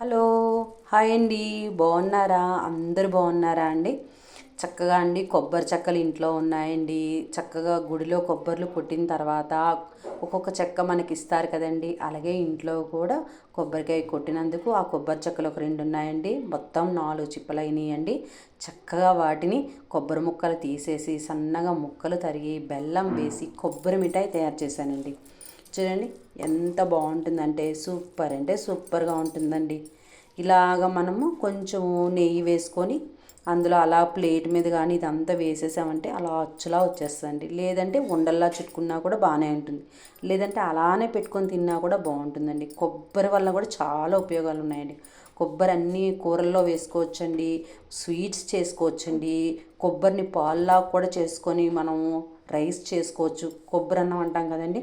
Hello, hi అండి. బాగున్నారా? అందరు బాగున్నారా అండి? చక్కగా అండి కొబ్బరి చెక్కలు ఇంట్లో ఉన్నాయండి. చక్కగా గుడిలో కొబ్బరిలు కొట్టిన తర్వాత ఒక్కొక్క చెక్క మనకి ఇస్తారు కదండి. అలాగే ఇంట్లో కూడా కొబ్బరికాయ కొట్టినందుకు ఆ కొబ్బరి చెక్కలు ఒక రెండు ఉన్నాయండి. మొత్తం 4 చిప్పలు అయినాయండి. చక్కగా వాటిని కొబ్బరి ముక్కలు తీసేసి సన్నగా ముక్కలు తరిగి బెల్లం వేసి కొబ్బరి మిఠాయి తయారు చేశానండి. చూడండి ఎంత బాగుంటుందంటే సూపర్ అంటే సూపర్గా ఉంటుందండి. ఇలాగ మనము కొంచెం నెయ్యి వేసుకొని అందులో అలా ప్లేట్ మీద కానీ ఇదంతా వేసేసామంటే అలా అచ్చులా వచ్చేస్తుందండి. లేదంటే ఉండల్లా చుట్టుకున్నా కూడా బాగానే ఉంటుంది. లేదంటే అలానే పెట్టుకొని తిన్నా కూడా బాగుంటుందండి. కొబ్బరి వల్ల కూడా చాలా ఉపయోగాలు ఉన్నాయండి. కొబ్బరి అన్ని కూరల్లో వేసుకోవచ్చండి, స్వీట్స్ చేసుకోవచ్చండి. కొబ్బరిని పాల్లా కూడా చేసుకొని మనము రైస్ చేసుకోవచ్చు. కొబ్బరి అన్నం అంటాం కదండి,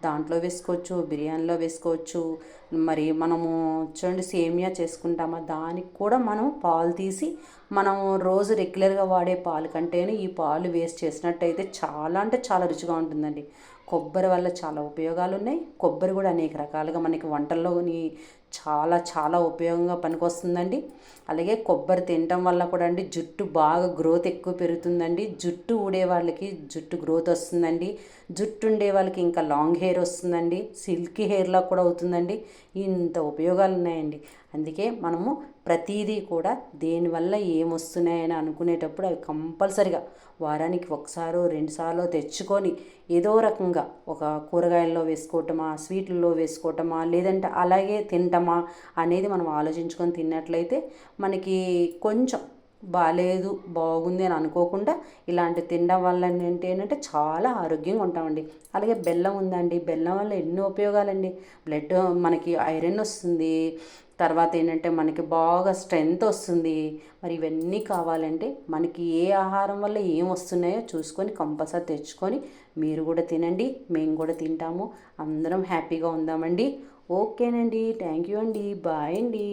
దాంట్లో వేసుకోవచ్చు, బిర్యానీలో వేసుకోవచ్చు. మరి మనము చూడండి సేమియా చేసుకుంటామా, దానికి కూడా మనం పాలు తీసి మనం రోజు రెగ్యులర్గా వాడే పాలు కంటేనే ఈ పాలు వేస్ట్ చేసినట్టయితే చాలా అంటే చాలా రుచిగా ఉంటుందండి. కొబ్బరి వల్ల చాలా ఉపయోగాలు ఉన్నాయి. కొబ్బరి కూడా అనేక రకాలుగా మనకి వంటల్లోని చాలా చాలా ఉపయోగంగా పనికొస్తుందండి. అలాగే కొబ్బరి తినటం వల్ల కూడా అండి జుట్టు బాగా గ్రోత్ ఎక్కువ పెరుగుతుందండి. జుట్టు ఊడే వాళ్ళకి జుట్టు గ్రోత్ వస్తుందండి. జుట్టు ఉండే వాళ్ళకి ఇంకా లాంగ్ హెయిర్ వస్తుందండి. సిల్కీ హెయిర్లా కూడా అవుతుందండి. ఇంత ఉపయోగాలు ఉన్నాయండి. అందుకే మనము ప్రతిదీ కూడా దేనివల్ల ఏమొస్తున్నాయని అనుకునేటప్పుడు అవి కంపల్సరిగా వారానికి ఒకసారో రెండుసార్లు తెచ్చుకొని ఏదో రకంగా ఒక కూరగాయల్లో వేసుకోవటమా, స్వీట్లలో వేసుకోవటమా, లేదంటే అలాగే తింటమా అనేది మనం ఆలోచించుకొని తిన్నట్లయితే మనకి కొంచెం బాగాలేదు బాగుంది అని అనుకోకుండా ఇలాంటి తినడం వల్ల ఏంటంటే చాలా ఆరోగ్యంగా ఉంటామండి. అలాగే బెల్లం ఉందండి. బెల్లం వల్ల ఎన్నో ఉపయోగాలండి. బ్లడ్ మనకి ఐరన్ వస్తుంది. తర్వాత ఏంటంటే మనకి బాగా స్ట్రెంగ్త్ వస్తుంది. మరి ఇవన్నీ కావాలంటే మనకి ఏ ఆహారం వల్ల ఏం వస్తున్నాయో చూసుకొని కంపల్సరీ తెచ్చుకొని మీరు కూడా తినండి, మేము కూడా తింటాము, అందరం హ్యాపీగా ఉందామండి. ఓకేనండి, థ్యాంక్ యూ అండి, బాయ్ అండి.